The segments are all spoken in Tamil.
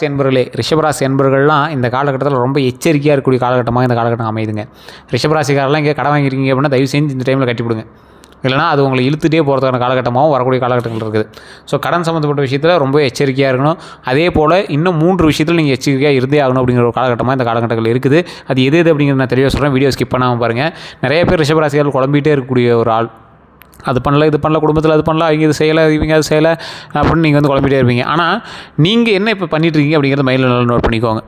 ரிஷபராசி என்பர்களே, ரிஷபராசி என்பர்கள்லாம் இந்த காலகட்டத்தில் ரொம்ப எச்சரிக்கையாக இருக்கக்கூடிய காலகட்டமாக இந்த காலகட்டம் அமையுதுங்க. ரிஷபராசிக்காரெல்லாம் இங்கே கடன் வாங்கியிருக்கீங்க அப்படின்னா தயவு செஞ்சு இந்த டைமில் கட்டிவிடுங்க. இல்லைனா அது உங்களை இழுத்துகிட்டே போகிறதுக்கான காலகட்டமாகவும் வரக்கூடிய காலகட்டங்கள் இருக்குது. ஸோ கடன் சம்மந்தப்பட்ட விஷயத்தில் ரொம்ப எச்சரிக்கையாக இருக்கணும். அதே போல் இன்னும் 3 விஷயத்தில் நீங்கள் எச்சரிக்கையாக இருந்தே ஆகணும் அப்படிங்கிற ஒரு காலகட்டமாக இந்த காலகட்டங்கள் இருக்குது. அது எது அப்படிங்கிறது நான் தெளிவாக சொல்கிறேன். வீடியோ ஸ்கிப் பண்ணாமல் பாருங்கள். நிறைய பேர் ரிஷபராசிகள் குழம்பிகிட்டே இருக்கக்கூடிய ஒரு ஆள். அது பண்ணல, இது பண்ணல, குடும்பத்தில் அது பண்ணல, அவங்க இது செய்யலை, இவங்க அது செய்யலை அப்படின்னு நீங்கள் வந்து குழம்பிகிட்டே இருப்பீங்க. ஆனால் நீங்கள் என்ன இப்போ பண்ணிட்டுருக்கீங்க அப்படிங்கிறத மைண்டில் நல்லா நோட் பண்ணிக்கோங்க.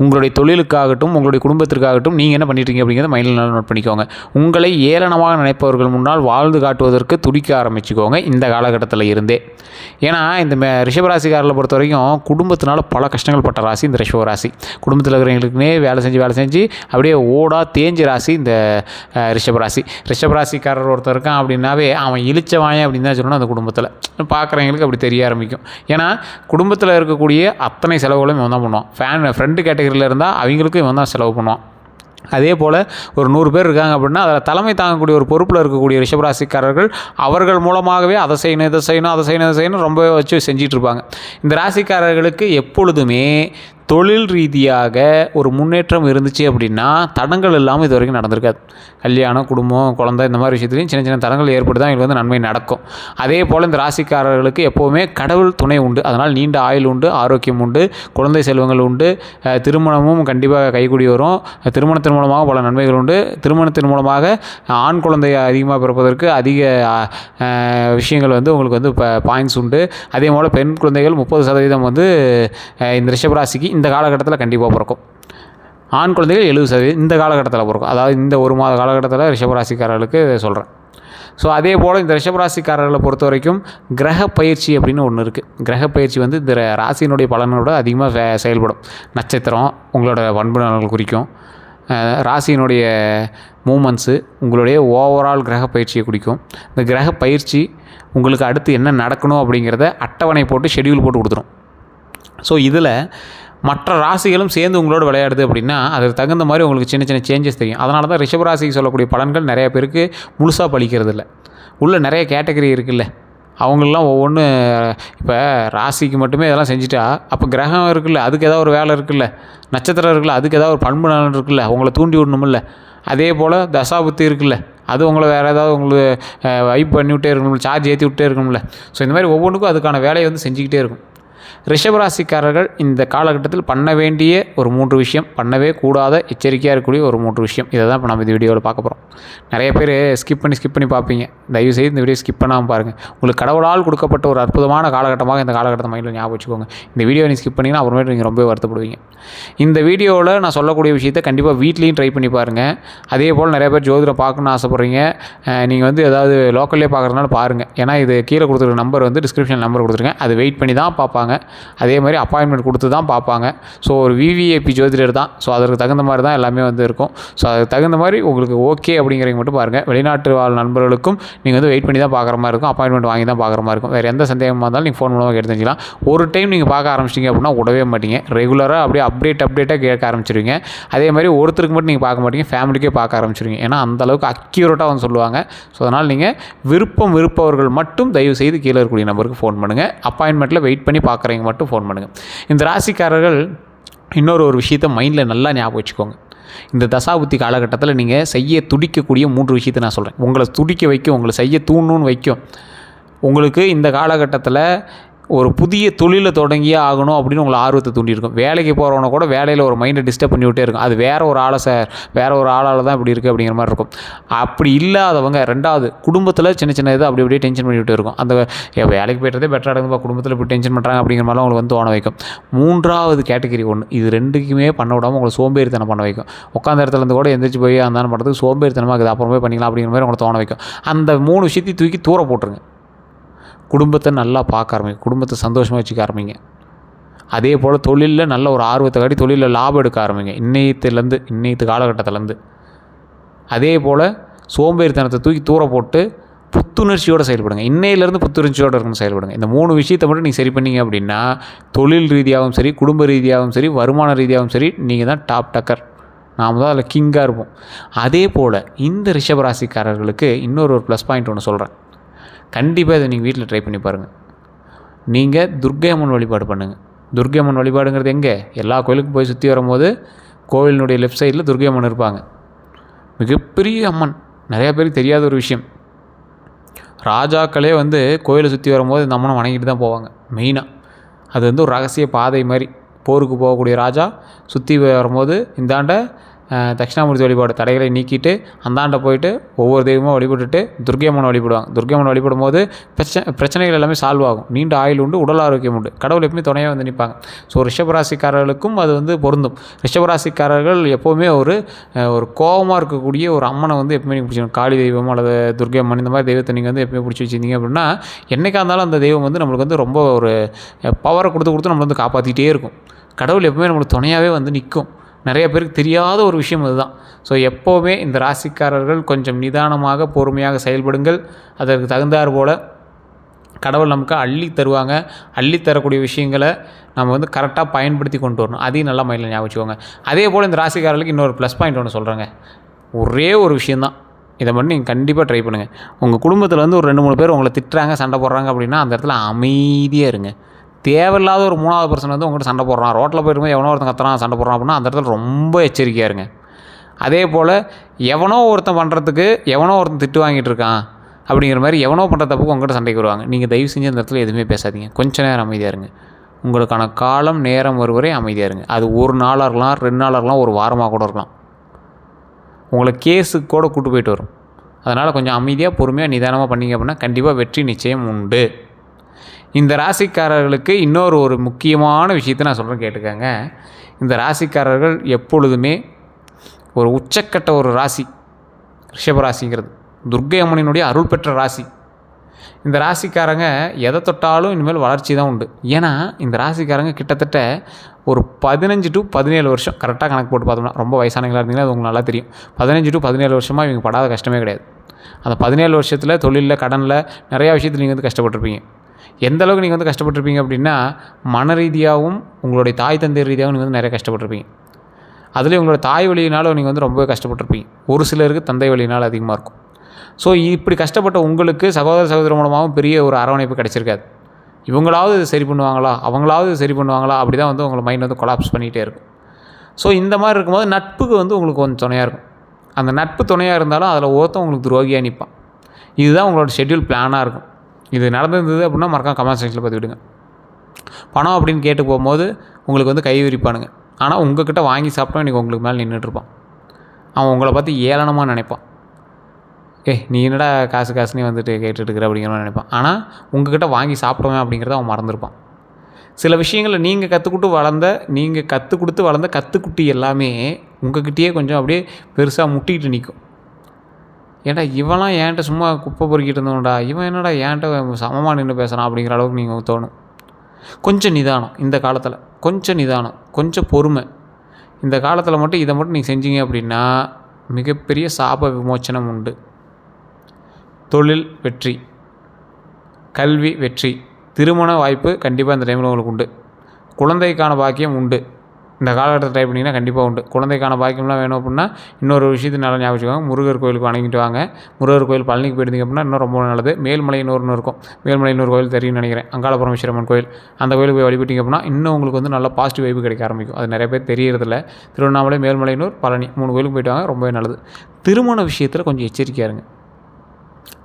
உங்களுடைய தொழிலுக்காகட்டும், உங்களுடைய குடும்பத்திற்காகட்டும் நீங்கள் என்ன பண்ணிட்டுருக்கீங்க அப்படிங்கிறத மைண்டில் நல்லா நோட் பண்ணிக்கோங்க. உங்களை ஏளனமாக நினைப்பவர்கள் முன்னால் வாழ்ந்து காட்டுவதற்கு துடிக்க ஆரம்பிச்சுக்கோங்க இந்த காலகட்டத்தில் இருந்தே. ஏன்னா இந்த ரிஷபராசிக்காரர்களை பொறுத்த வரைக்கும் குடும்பத்தினால பல கஷ்டங்கள் பட்ட ராசி இந்த ரிஷபராசி. குடும்பத்தில் இருக்கிறவங்களுக்குமே வேலை செஞ்சு அப்படியே ஓடா தேஞ்ச ராசி இந்த ரிஷபராசி. ரிஷபராசிக்காரர் ஒருத்தர் இருக்கான் அப்படின்னாவே அவன் இழிச்சவாயன் அப்படின்னு தான் சொல்லணும். அந்த குடும்பத்தில் பார்க்குறவங்களுக்கு அப்படி தெரிய ஆரம்பிக்கும். ஏன்னா குடும்பத்தில் இருக்கக்கூடிய அத்தனை செலவுகளும் இவன் தான் பண்ணுவான். ஃப்ரெண்டு கேட்டகரியில் இருந்தால் அவங்களுக்கும் இவன் தான் செலவு பண்ணுவான். அதே போல் ஒரு 100 பேர் இருக்காங்க அப்படின்னா அதில் தலைமை தாங்கக்கூடிய ஒரு பொறுப்பில் இருக்கக்கூடிய ரிஷபராசிக்காரர்கள் அவர்கள் மூலமாகவே அதை செய்யணும் ரொம்ப வச்சு செஞ்சிட்டு இருப்பாங்க. இந்த ராசிக்காரர்களுக்கு எப்பொழுதுமே தொழில் ரீதியாக ஒரு முன்னேற்றம் இருந்துச்சு அப்படின்னா தடங்கள் இல்லாமல் இது வரைக்கும் நடந்திருக்காது. கல்யாணம், குடும்பம், குழந்தை இந்த மாதிரி விஷயத்துலையும் சின்ன சின்ன தடங்கள் ஏற்பட்டு தான் இவங்களுக்கு வந்து நன்மை நடக்கும். அதே போல் இந்த ராசிக்காரர்களுக்கு எப்போவுமே கடவுள் துணை உண்டு. அதனால் நீண்ட ஆயுள் உண்டு, ஆரோக்கியம் உண்டு, குழந்தை செல்வங்கள் உண்டு, திருமணமும் கண்டிப்பாக கைகூடி வரும். திருமணத்தின் மூலமாக பல நன்மைகள் உண்டு. திருமணத்தின் மூலமாக ஆண் குழந்தை அதிகமாக பிறப்பதற்கு அதிக விஷயங்கள் வந்து உங்களுக்கு வந்து பாயிண்ட்ஸ் உண்டு. அதே போல் பெண் குழந்தைகள் 30% வந்து இந்த ரிஷபராசிக்கு இந்த காலகட்டத்தில் கண்டிப்பாக பிறக்கும். ஆண் குழந்தைகள் 70% இந்த காலகட்டத்தில் பிறக்கும். அதாவது இந்த 1 மாத காலகட்டத்தில் ரிஷபராசிக்காரர்களுக்கு சொல்கிறேன். ஸோ அதே போல் இந்த ரிஷபராசிக்காரர்களை பொறுத்த வரைக்கும் கிரக பயிற்சி அப்படின்னு ஒன்று இருக்குது. கிரக பயிற்சி வந்து இந்த ராசியினுடைய பலனோட அதிகமாக செயல்படும். நட்சத்திரம் உங்களோட பண்பு நலன்கள் குறிக்கும். ராசியினுடைய மூமெண்ட்ஸு உங்களுடைய ஓவரால் கிரக பயிற்சியை குறிக்கும். இந்த கிரக பயிற்சி உங்களுக்கு அடுத்து என்ன நடக்கணும் அப்படிங்கிறத அட்டவணை போட்டு ஷெடியூல் போட்டு கொடுத்துரும். ஸோ இதில் மற்ற ராசிகளும் சேர்ந்து உங்களோட விளையாடுது அப்படின்னா அதுக்கு தகுந்த மாதிரி உங்களுக்கு சின்ன சின்ன சேஞ்சஸ் தெரியும். அதனால தான் ரிஷபராசிக்கு சொல்லக்கூடிய பலன்கள் நிறைய பேருக்கு முழுசாக பலிக்கிறது இல்லை. உள்ள நிறைய கேட்டகரி இருக்குல்ல, அவங்களெலாம் ஒவ்வொன்று இப்போ ராசிக்கு மட்டுமே இதெல்லாம் செஞ்சுட்டா அப்போ கிரகம் இருக்குல்ல, அதுக்கு ஏதாவது ஒரு வேலை இருக்குல்ல, நட்சத்திரம் இருக்குல்ல, அதுக்கு ஏதாவது ஒரு பண்பு நலன் இருக்குல்ல, அவங்கள தூண்டி விடணுமில்ல. அதே போல் தசாபுத்தி இருக்குல்ல, அது உங்களை வேறு ஏதாவது உங்களுக்கு வைப் பண்ணிவிட்டே இருக்கணும்ல, சார்ஜ் ஏற்றி விட்டே இருக்கணும்ல. ஸோ இந்த மாதிரி ஒவ்வொன்றுக்கும் அதுக்கான வேலையை வந்து செஞ்சுக்கிட்டே இருக்கும். ரிஷபராசிக்காரர்கள் இந்த காலகட்டத்தில் பண்ண வேண்டிய ஒரு 3 விஷயம், பண்ணவே கூடாத எச்சரிக்கையாக இருக்கக்கூடிய ஒரு 3 விஷயம், இதை தான் இப்போ நம்ம இந்த வீடியோவில் பார்க்க போகிறோம். நிறைய பேர் ஸ்கிப் பண்ணி பார்ப்பீங்க. தயவுசெய்து இந்த வீடியோ ஸ்கிப் பண்ணாமல் பாருங்கள். உங்களுக்கு கடவுளால் கொடுக்கப்பட்ட ஒரு அற்புதமான காலகட்டமாக இந்த காலகட்டத்தை மைண்டில் ஞாபகம் வச்சுக்கோங்க. இந்த வீடியோ நீங்கள் ஸ்கிப் பண்ணிங்கன்னா அப்புறமேட்டு நீங்கள் ரொம்ப வருத்தப்படுவீங்க. இந்த வீடியோவில் நான் சொல்லக்கூடிய விஷயத்தை கண்டிப்பாக வீட்லேயும் ட்ரை பண்ணி பாருங்கள். அதே போல் நிறைய பேர் ஜோதிடம் பார்க்கணுன்னு ஆசைப்பட்றீங்க. நீங்கள் வந்து ஏதாவது லோக்கல்லே பார்க்குறதுனால பாருங்கள். ஏன்னா இது கீழே கொடுத்துருக்க நம்பர் வந்து டிஸ்கிரிப்ஷன் நம்பர் கொடுத்துருக்கேன். அது வெயிட் பண்ணி தான் பார்ப்பாங்க. அதே மாதிரி அப்பாயின்மெண்ட் கொடுத்து தான் பார்ப்பாங்க. ஸோ ஒரு விவிஐபி ஜோதிடர் தான். ஸோ அதற்கு தகுந்த மாதிரி தான் எல்லாமே வந்து இருக்கும். ஸோ அதுக்கு தகுந்த மாதிரி உங்களுக்கு ஓகே அப்படிங்கிறவங்க மட்டும் பாருங்கள். வெளிநாட்டு வாழ் நண்பர்களுக்கும் நீங்கள் வந்து வெயிட் பண்ணி தான் பார்க்குற மாதிரி இருக்கும். அப்பாயின்மெண்ட் வாங்கி தான் பார்க்குற மாதிரி இருக்கும். வேறு எந்த சந்தேகமாக இருந்தாலும் நீங்கள் ஃபோன் மூலமாக எடுத்து தெரிஞ்சிக்கலாம். ஒரு டைம் நீங்கள் பார்க்க ஆரம்பிச்சிட்டிங்க அப்படின்னா விடவே மாட்டீங்க. ரெகுலராக அப்படியே அப்டேட்டாக கேட்க ஆரம்பிச்சிருவீங்க. அதே மாதிரி ஒருத்தருக்கு மட்டும் நீங்கள் பார்க்க மாட்டீங்க, ஃபேமிலிக்கே பார்க்க ஆரம்பிச்சிருவீங்க. ஏன்னா அந்தளவுக்கு அக்யூரேட்டாக வந்து சொல்லுவாங்க. ஸோ அதனால் நீங்கள் விருப்பவர்கள் மட்டும் தயவு செய்து கீழே இருக்கக்கூடிய நம்பருக்கு ஃபோன் பண்ணுங்கள். அப்பாயின்மெண்ட்டில் வெயிட் பண்ணி பார்க்குறவங்க மட்டும் ஃபோன் பண்ணுங்கள். இந்த ராசிக்காரர்கள் இன்னொரு விஷயத்தை மைண்டில் நல்லா ஞாபகம் வச்சுக்கோங்க. இந்த தசாபுத்தி காலகட்டத்தில் நீங்கள் செய்ய துடிக்கக்கூடிய 3 விஷயத்தை நான் சொல்கிறேன். உங்களை துடிக்க வைக்கும், உங்களை செய்ய தூண்டணும்னு வைக்கும். உங்களுக்கு இந்த காலகட்டத்தில் ஒரு புதிய தொழிலை தொடங்கியே ஆகணும் அப்படின்னு உங்களை ஆர்வத்தை தூண்டியிருக்கும். வேலைக்கு போகிறவன கூட வேலையில் ஒரு மைண்டை டிஸ்டர்ப் பண்ணிவிட்டே இருக்கும். அது வேறு ஒரு ஆளால் தான் இப்படி இருக்குது அப்படிங்கிற மாதிரி இருக்கும். அப்படி இல்லாதவங்க 2வது குடும்பத்தில் சின்ன இது அப்படியே டென்ஷன் பண்ணிவிட்டே இருக்கும். அந்த வேலைக்கு போய்ட்டதே பெட்டராக இருக்குதுப்பா, குடும்பத்தில் இப்படி டென்ஷன் பண்ணுறாங்க அப்படிங்கிற மாதிரிலாம் உங்களுக்கு வந்து தோண வைக்கும். 3வது கேட்டகரி ஒன்று, இது 2க்குமே பண்ண விடாமல் உங்களை சோம்பேறித்தனம் பண்ண வைக்கும். உட்காந்த இடத்துலேருந்து கூட எந்திரிச்சு போய் அந்த பண்ணுறதுக்கு சோம்பேறித்தனமாக இருக்குது, அப்புறமே பண்ணிக்கலாம் அப்படிங்கிற மாதிரி உங்களை தோண வைக்கும். அந்த 3 விஷயத்தையும் தூக்கி தூர போட்டுருங்க. குடும்பத்தை நல்லா பார்க்க ஆரம்பிங்க, குடும்பத்தை சந்தோஷமாக வச்சுக்க ஆரம்பிங்க. அதே போல் தொழிலில் நல்ல ஒரு ஆர்வத்தை காட்டி தொழிலில் லாபம் எடுக்க ஆரம்பிங்க இன்னைத்து காலகட்டத்திலேருந்து. அதே போல் சோம்பேறித்தனத்தை தூக்கி தூர போட்டு புத்துணர்ச்சியோடு செயல்படுங்க. இன்னையிலேருந்து புத்துணர்ச்சியோடு இருக்கணும் செயல்படுங்க. இந்த 3 விஷயத்தை மட்டும் நீங்கள் சரி பண்ணீங்க அப்படின்னா தொழில் ரீதியாகவும் சரி, குடும்ப ரீதியாகவும் சரி, வருமான ரீதியாகவும் சரி, நீங்கள் தான் டாப் டக்கர். நாம் தான் அதில் கிங்காக இருப்போம். அதே போல் இந்த ரிஷபராசிக்காரர்களுக்கு இன்னொரு ப்ளஸ் பாயிண்ட் ஒன்று சொல்கிறேன். கண்டிப்பாக இதை நீங்கள் வீட்டில் ட்ரை பண்ணி பாருங்கள். நீங்கள் துர்க்கை அம்மன் வழிபாடு பண்ணுங்கள். துர்க்கை அம்மன் வழிபாடுங்கிறது எங்கே? எல்லா கோயிலுக்கும் போய் சுற்றி வரும்போது கோவிலினுடைய லெஃப்ட் சைடில் துர்க்கை அம்மன் இருப்பாங்க. மிகப்பெரிய அம்மன். நிறையா பேருக்கு தெரியாத ஒரு விஷயம். ராஜாக்களே வந்து கோயிலை சுற்றி வரும்போது இந்த அம்மனை வணங்கிட்டு தான் போவாங்க மெயினாக. அது வந்து ஒரு ரகசிய பாதை மாதிரி. போருக்கு போகக்கூடிய ராஜா சுற்றி வரும்போது இந்தாண்ட தட்சிணாமூர்த்தி வழிபாடு தடைகளை நீக்கிட்டு அந்தாண்ட போயிட்டு ஒவ்வொரு தெய்வமாக வழிபட்டுட்டு துர்க்கை அம்மனை வழிபடுவாங்க. துர்க்கை அம்மனை வழிபடும் போது பிரச்சனைகள் எல்லாமே சால்வ் ஆகும். நீண்ட ஆயுள் உண்டு, உடல் ஆரோக்கியம் உண்டு. கடவுள் எப்பவுமே துணையாக வந்து நிற்பாங்க. ஸோ ரிஷபராசிக்காரர்களுக்கும் அது வந்து பொருந்தும். ரிஷபராசிக்காரர்கள் எப்போவுமே ஒரு கோபமாக இருக்கக்கூடிய ஒரு அம்மனை வந்து எப்பவுமே நீங்கள் பிடிச்சிக்கணும். காளி தெய்வம் அல்லது துர்க்கை அம்மன் இந்த மாதிரி தெய்வத்தை நீங்கள் வந்து எப்பவுமே பிடிச்சி வச்சுருந்தீங்க அப்படின்னா என்றைக்காக இருந்தாலும் அந்த தெய்வம் வந்து நம்மளுக்கு வந்து ரொம்ப ஒரு பவரை கொடுத்து நம்மளை வந்து காப்பாற்றிக்கிட்டே இருக்கும். கடவுள் எப்பவுமே நம்மளுக்கு துணையாகவே வந்து நிற்கும். நிறைய பேருக்கு தெரியாத ஒரு விஷயம் அதுதான். ஸோ எப்போவுமே இந்த ராசிக்காரர்கள் கொஞ்சம் நிதானமாக பொறுமையாக செயல்படுங்கள். அதற்கு தகுந்தாற் போல் கடவுள் நமக்கு அள்ளி தருவாங்க. அள்ளி தரக்கூடிய விஷயங்களை நம்ம வந்து கரெக்டாக பயன்படுத்தி கொண்டு வரணும். அதையும் நல்லா மைண்டில் ஞாபகம் வச்சுக்கோங்க. அதே போல் இந்த ராசிக்காரர்களுக்கு இன்னொரு ப்ளஸ் பாயிண்ட் ஒன்று சொல்கிறேங்க. ஒரே ஒரு விஷயந்தான், இதை மட்டும் நீங்கள் கண்டிப்பாக ட்ரை பண்ணுங்கள். உங்கள் குடும்பத்தில் வந்து ஒரு 2-3 பேர் உங்களை திட்டுறாங்க, சண்டை போடுறாங்க அப்படின்னா அந்த இடத்துல அமைதியாக இருங்க. தேவையில்லாத ஒரு 3வது பர்சன் வந்து உங்கள்கிட்ட சண்டை போடுறான், ரோட்டில் போயிருக்கும் எவனோ ஒருத்தன் கத்துறான் சண்டை போடுறான் அப்படின்னா அந்த இடத்துல ரொம்ப எச்சரிக்கையாக இருங்க. அதே போல் எவனோ ஒருத்தன் பண்ணுறதுக்கு எவனோ ஒருத்தன் திட்டு வாங்கிட்டு இருக்கான் அப்படிங்கிற மாதிரி எவனோ பண்ணுற தப்புக்கு உங்கள்கிட்ட சண்டைக்கு வருவாங்க. நீங்கள் தயவு செஞ்சு அந்த இடத்துல எதுவுமே பேசாதீங்க. கொஞ்சம் நேரம் அமைதியாக இருங்க. உங்களுக்கான காலம் நேரம் ஒருவரை அமைதியாக இருங்க. அது ஒரு நாளாக இருக்கலாம், 2 நாளாக இருக்கலாம், ஒரு வாரமாக கூட இருக்கலாம். உங்களை கேஸுக்கு கூட கூட்டு போயிட்டு வரும். அதனால் கொஞ்சம் அமைதியாக பொறுமையாக நிதானமாக பண்ணிங்க அப்படின்னா கண்டிப்பாக வெற்றி நிச்சயம் உண்டு. இந்த ராசிக்காரர்களுக்கு இன்னொரு ஒரு முக்கியமான விஷயத்தை நான் சொல்கிறேன், கேட்டுக்கங்க. இந்த ராசிக்காரர்கள் எப்பொழுதுமே ஒரு உச்சக்கட்ட ஒரு ராசி ரிஷபராசிங்கிறது. துர்க்கை அம்மனினுடைய அருள் பெற்ற ராசி. இந்த ராசிக்காரங்க எதை தொட்டாலும் இனிமேல் வளர்ச்சி தான் உண்டு. ஏன்னா இந்த ராசிக்காரங்க கிட்டத்தட்ட ஒரு 15 to 17 வருஷம் கரெக்டாக கணக்கு போட்டு பார்த்தோம்னா, ரொம்ப வயசானவங்களாக இருந்தீங்கன்னா அது உங்களுக்கு நல்லா தெரியும். 15 to 17 வருஷமாக இவங்க படாத கஷ்டமே கிடையாது. அந்த 17 வருஷத்தில் தொழிலில், கடனில், நிறையா விஷயத்தில் நீங்கள் வந்து கஷ்டப்பட்டுருப்பீங்க. எந்த அளவுக்கு நீங்கள் வந்து கஷ்டப்பட்டுருப்பீங்க அப்படின்னா, மன ரீதியாகவும் உங்களுடைய தாய் தந்தை ரீதியாகவும் நீங்கள் வந்து நிறைய கஷ்டப்பட்டுருப்பீங்க. அதுலேயும் உங்களோட தாய் வழியினால் நீங்கள் வந்து ரொம்பவே கஷ்டப்பட்டுருப்பீங்க. ஒரு சிலருக்கு தந்தை வழியினால் அதிகமாக இருக்கும். ஸோ இப்படி கஷ்டப்பட்ட உங்களுக்கு சகோதர மூலமாகவும் பெரிய ஒரு அரவணைப்பு கிடச்சிருக்காது. இவங்களாவது சரி பண்ணுவாங்களா, அவங்களாவது சரி பண்ணுவாங்களா, அப்படி தான் வந்து உங்களை மைண்ட் வந்து கொலாப்ஸ் பண்ணிகிட்டே இருக்கும். ஸோ இந்த மாதிரி இருக்கும்போது நட்புக்கு வந்து உங்களுக்கு கொஞ்சம் துணையாக இருக்கும். அந்த நட்பு துணையாக இருந்தாலும் அதில் ஒருத்தன் உங்களுக்கு துரோகியாக நிற்பான். இதுதான் உங்களோட ஷெட்யூல் பிளானாக இருக்கும். இது நடந்திருந்தது அப்படின்னா மறக்காம கமெண்ட் செக்ஷனில் பதிவிடுங்க. பணம் அப்படின்னு கேட்டு போகும்போது உங்களுக்கு வந்து கை விரிப்பானுங்க. ஆனால் உங்கள்கிட்ட வாங்கி சாப்பிட்டோம் இன்றைக்கி உங்களுக்கு மேலே நின்றுட்டுருப்பான். அவன் உங்களை பார்த்து ஏளனமாக நினைப்பான். நீ என்னடா காசுனே வந்துட்டு கேட்டுட்டுருக்குற அப்படிங்கிற மாதிரி நினைப்பான். ஆனால் உங்கள்கிட்ட வாங்கி சாப்பிட்டவன் அப்படிங்கிறத அவன் மறந்துருப்பான். சில விஷயங்களை நீங்கள் கற்றுக் கொடுத்து வளர்ந்த கற்றுக்குட்டி எல்லாமே உங்கள்கிட்டயே கொஞ்சம் அப்படியே பெருசாக முட்டிக்கிட்டு நிற்கும். ஏன்டா இவெல்லாம் ஏன்ட்ட சும்மா குப்பை பொறுக்கிட்டு இருந்தோம்டா, இவன் என்னடா ஏன்ட்ட சமமாக நின்று பேசுகிறான் அப்படிங்கிற அளவுக்கு நீங்கள் தோணும். கொஞ்சம் நிதானம் இந்த காலத்தில், கொஞ்சம் நிதானம், கொஞ்சம் பொறுமை. இந்த காலத்தில் மட்டும் இதை மட்டும் நீங்கள் செஞ்சீங்க அப்படின்னா மிகப்பெரிய சாப விமோச்சனம் உண்டு. தொழில் வெற்றி, கல்வி வெற்றி, திருமண வாய்ப்பு கண்டிப்பாக இந்த டைமில் உங்களுக்கு உண்டு. குழந்தைக்கான பாக்கியம் உண்டு. இந்த காலகட்டத்தில் ட்ரை பண்ணிங்கன்னா கண்டிப்பாக உண்டு. குழந்தைக்கான பாக்கியம்லாம் வேணும் அப்படின்னா இன்னொரு விஷயத்தை நல்லா ஞாபகம் வச்சுக்கோங்க. முருகர் கோயிலுக்கு வணங்கிட்டு வாங்க. முருகர் கோயில் பழனிக்கு போயிருந்தீங்க அப்படின்னா இன்னும் ரொம்ப நல்லது. மேல்மலையனூர்னு இருக்கும். மேல்மலையனூர் கோயில் தெரியும்னு நினைக்கிறேன். அங்காள பரமேஸ்வரம்மன் கோயில், அந்த கோயிலுக்கு போய் வழிபட்டிங்க அப்படின்னா இன்னும் உங்களுக்கு வந்து நல்ல பாசிட்டிவ் வைப்பு கிடைக்க ஆரம்பிக்கும். அது நிறைய பேர் தெரியறதில்ல. திருவண்ணாமலை, மேல்மலையனூர், பழனி 3 கோயிலுக்கு போயிட்டு வாங்க, ரொம்பவே நல்லது. திருமண விஷயத்தில் கொஞ்சம் எச்சரிக்கையாக இருங்க.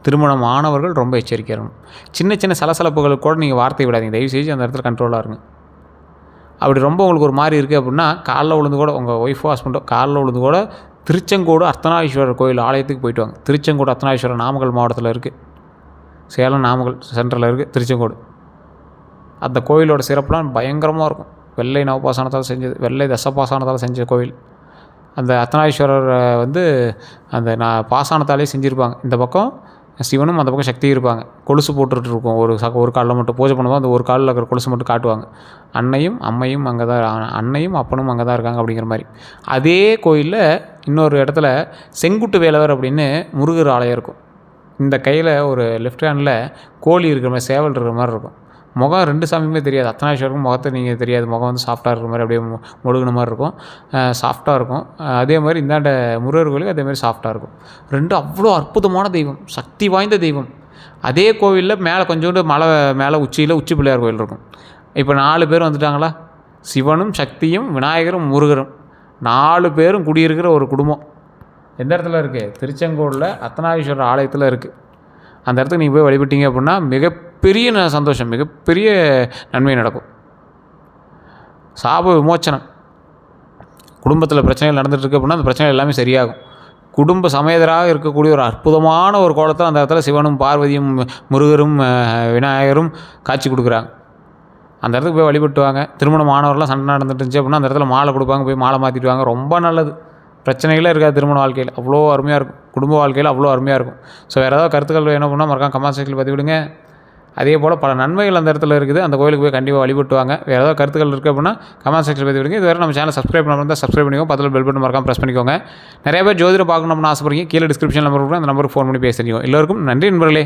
திருமணம் ஆனவர்கள் ரொம்ப எச்சரிக்கையாக இருக்கணும். சின்ன சின்ன சலசலப்புகளுக்கு கூட நீங்கள் வார்த்தை விடாதீங்க. தயவு செய்து அந்த இடத்துல கண்ட்ரோலாக இருங்க. அப்படி ரொம்ப உங்களுக்கு ஒரு மாதிரி இருக்குது அப்படின்னா காலைல விழுந்து கூட உங்கள் ஒய்ஃபோ ஹஸ்பண்டோ காலைல விழுந்து கூட திருச்செங்கோடு அர்த்தநாரீஸ்வரர் கோயில் ஆலயத்துக்கு போயிட்டு வாங்க. திருச்செங்கோடு அர்த்தநாரீஸ்வரர் நாமக்கல் மாவட்டத்தில் இருக்குது. சேலம் நாமக்கல் சென்ட்ரலில் இருக்குது திருச்செங்கோடு. அந்த கோயிலோட சிறப்புலாம் பயங்கரமாக இருக்கும். வெள்ளை நவபாசானத்தால் செஞ்சது, வெள்ளை தசபாசானத்தால் செஞ்ச கோயில். அந்த அர்த்தநாரீஸ்வரர் வந்து அந்த பாசானத்தாலே செஞ்சுருப்பாங்க. இந்த பக்கம் சிவனும் அந்த பக்கம் சக்தியும் இருப்பாங்க. கொலுசு போட்டுட்டு இருக்கும். ஒரு காலில் மட்டும் பூஜை பண்ணுவோம். அந்த ஒரு காலில் இருக்கிற கொலுசு மட்டும் காட்டுவாங்க. அன்னையும் அம்மையும் அங்கே தான், அன்னையும் அப்பனும் அங்கே தான் இருக்காங்க அப்படிங்கிற மாதிரி. அதே கோயிலில் இன்னொரு இடத்துல செங்குட்டு வேலவர் அப்படின்னு முருகர் ஆலயம் இருக்கும். இந்த கையில் ஒரு லெஃப்ட் ஹேண்டில் கோழி இருக்கிற மாதிரி, சேவல் இருக்கிற மாதிரி இருக்கும். முகம் 2 சாமியுமே தெரியாது. அர்த்தநாரீஸ்வரருக்கும் முகத்தை நீங்கள் தெரியாது. முகம் வந்து சாஃப்டாக இருக்கிற மாதிரி அப்படியே முழுகின மாதிரி இருக்கும், சாஃப்டாக இருக்கும். அதே மாதிரி இந்தாண்ட முருகர் கோயிலுக்கு அதே மாதிரி சாஃப்டாக இருக்கும். 2 அவ்வளோ அற்புதமான தெய்வம், சக்தி வாய்ந்த தெய்வம். அதே கோவிலில் மேலே கொஞ்சோண்டு மலை மேலே உச்சியில் உச்சி பிள்ளையார் கோயில் இருக்கும். இப்போ 4 பேர் வந்துட்டாங்களா, சிவனும் சக்தியும் விநாயகரும் முருகரும் 4 பேரும் குடியிருக்கிற ஒரு குடும்பம் எந்த இடத்துல இருக்குது? திருச்செங்கோடில் அர்த்தநாரீஸ்வரர் ஆலயத்தில் இருக்குது. அந்த இடத்துக்கு நீங்கள் போய் வழிபட்டீங்க அப்படின்னா மிகப்பெரிய சந்தோஷம், மிகப்பெரிய நன்மை நடக்கும். சாப விமோச்சனம். குடும்பத்தில் பிரச்சனைகள் நடந்துகிட்ருக்கு அப்படின்னா அந்த பிரச்சனைகள் எல்லாமே சரியாகும். குடும்ப சமேதராக இருக்கக்கூடிய ஒரு அற்புதமான ஒரு கோலத்தில் அந்த இடத்துல சிவனும் பார்வதியும் முருகரும் விநாயகரும் காட்சி கொடுக்குறாங்க. அந்த இடத்துக்கு போய் வழிபட்டு வாங்க. திருமணம் ஆனவரெலாம் சண்டை நடந்துட்டு இருந்துச்சு அப்படின்னா அந்த இடத்துல மாலை கொடுப்பாங்க, போய் மாலை மாற்றிட்டு வாங்க. ரொம்ப நல்லது. பிரச்சனைகளே இருக்காது திருமண வாழ்க்கையில். அவ்வளோ அருமையாக இருக்கும். குடும்ப வாழ்க்கையில் அவ்வளோ அருமையாக இருக்கும். ஸோ வேறு ஏதாவது கருத்துக்கள் என்ன பண்ணால் மறக்காம கமெண்ட் செக்ஷனில் பதிவிடுங்க. அதே போல் பல நன்மைகள் அந்த இடத்துல இருக்குது. அந்த கோயிலுக்கு போய் கண்டிப்பாக வழிபட்டு வாங்க. வேறு ஏதாவது கருத்துக்கள் இருக்குது அப்படின்னா கமெண்ட் செக்ஷனில் பதிவிடுங்க. இதுவரை நம்ம சேனல் சப்ஸ்கிரைப் பண்ணாமல் தான் சப்ஸ்கிரைப் பண்ணிக்கோங்க. பக்கத்தில் பெல் பட்டன் மறக்காம ப்ரெஸ் பண்ணிக்கோங்க. நிறைய பேர் ஜோதிடம் பார்க்கணும்னு ஆசைப்படுறீங்க. கீழே டிஸ்கிரிப்ஷன் நம்பர் கொடுக்குறேன். அந்த நம்பருக்கு ஃபோன் பண்ணி பேசுறீங்க. எல்லோருக்கும் நன்றி நண்பர்களே.